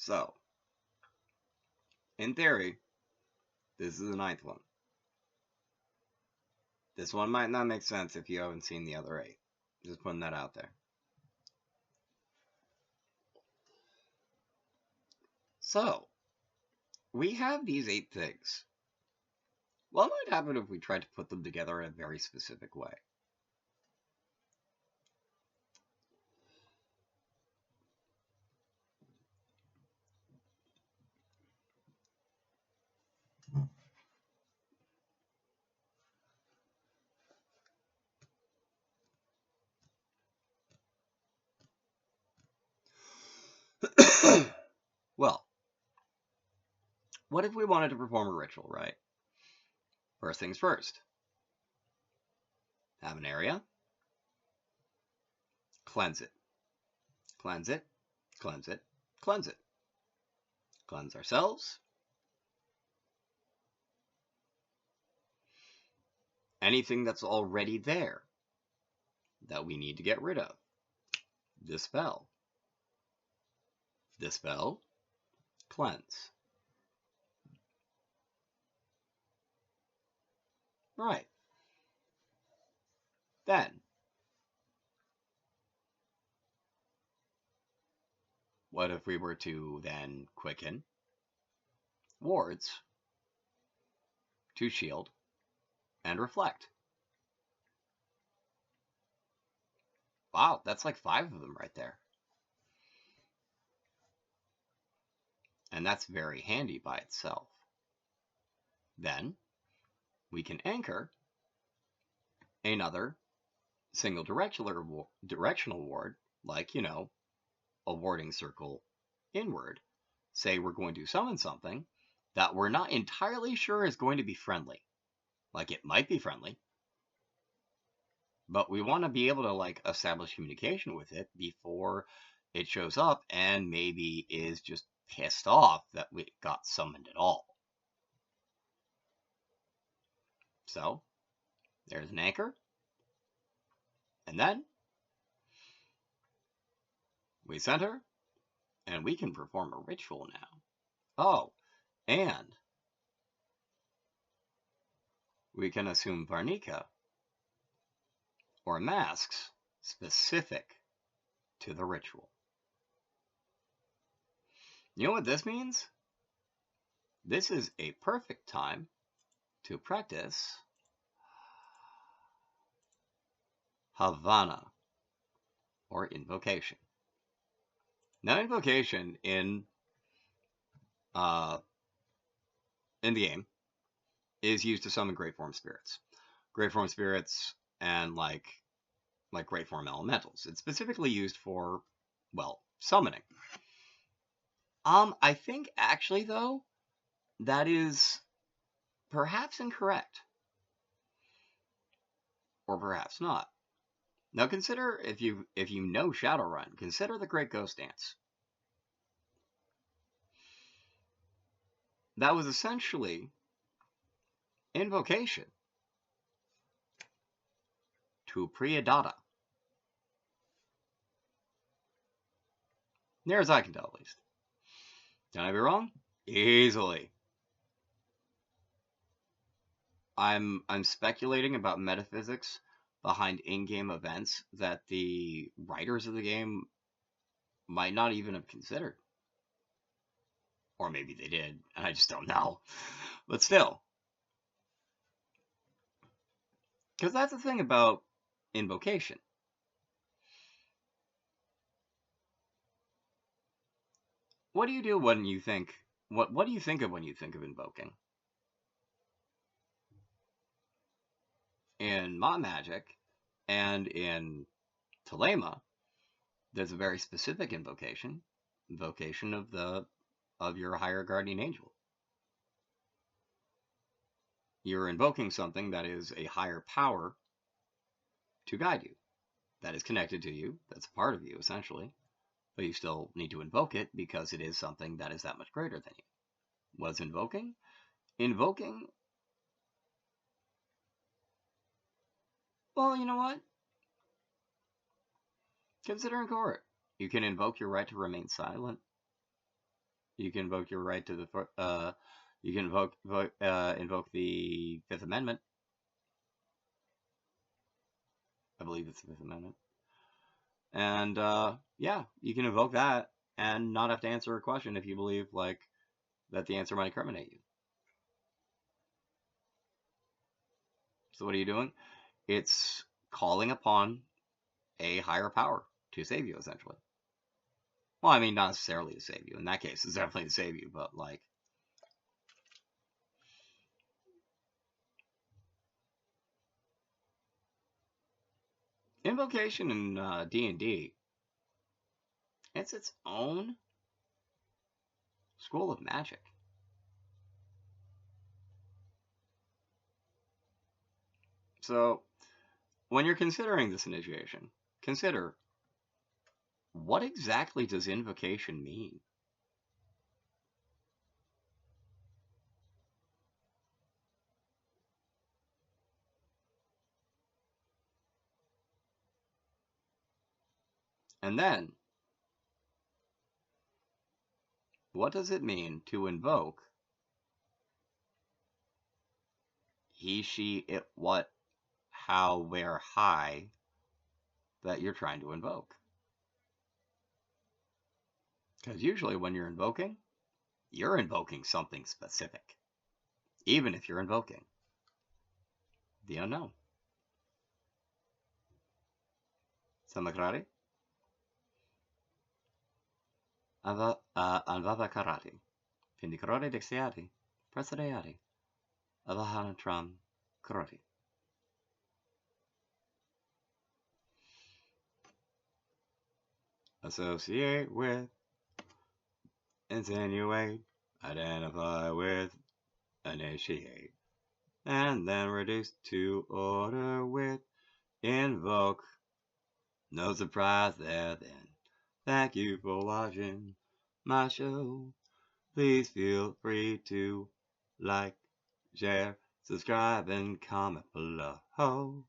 So, in theory, this is the 9th one. This one might not make sense if you haven't seen the other 8. Just putting that out there. So, we have these 8 things. What might happen if we tried to put them together in a very specific way? Well, what if we wanted to perform a ritual, right? First things first. Have an area. Cleanse it. Cleanse it. Cleanse it. Cleanse it. Cleanse ourselves. Anything that's already there that we need to get rid of. Dispel. Dispel. Cleanse. Right. Then, what if we were to then quicken wards to shield and reflect? Wow, that's like 5 of them right there. And that's very handy by itself. Then, we can anchor another single directional ward, like, a warding circle inward. Say we're going to summon something that we're not entirely sure is going to be friendly. Like, it might be friendly, but we want to be able to, establish communication with it before it shows up and maybe is just pissed off that we got summoned at all. So, there's an anchor. And then, we center, and we can perform a ritual now. Oh, and we can assume Varnika or masks specific to the ritual. You know what this means? This is a perfect time to practice Havana or Invocation. Now, Invocation in the game is used to summon Great Form Spirits. Great Form Spirits and like Great Form Elementals. It's specifically used for, summoning. I think actually though, that is perhaps incorrect. Or perhaps not. Now consider, if you know Shadowrun, consider the Great Ghost Dance. That was essentially Invocation to Priyadata. Near as I can tell, at least. Can I be wrong? Easily. I'm speculating about metaphysics behind in-game events that the writers of the game might not even have considered. Or maybe they did, and I just don't know. But still. Because that's the thing about Invocation. What do you do when you think... What do you think of when you think of invoking? In Mod Magic and in Telema, there's a very specific invocation of your higher guardian angel. You're invoking something that is a higher power to guide you, that is connected to you, that's a part of you essentially, but you still need to invoke it because it is something that is that much greater than you. What's invoking? Invoking, well, you know what? Consider in court. You can invoke your right to remain silent. You can invoke your right to the you can invoke the Fifth Amendment. I believe it's the Fifth Amendment. And yeah, you can invoke that and not have to answer a question if you believe like that the answer might incriminate you. So what are you doing? It's calling upon a higher power to save you, essentially. Well, I mean, not necessarily to save you. In that case, it's definitely to save you, but like, Invocation in D&D, it's its own school of magic. So, when you're considering this initiation, consider, what exactly does invocation mean? And then, what does it mean to invoke he, she, it, what, how, where, high that you're trying to invoke? Because usually when you're invoking something specific, even if you're invoking the unknown. Samakrari? Anvava karati. Pindikarori dexiati. Presadeati. Avahanatram karoti. Associate with, insinuate, identify with, initiate, and then reduce to order with, invoke. No surprise there then. Thank you for watching my show. Please feel free to like, share, subscribe, and comment below.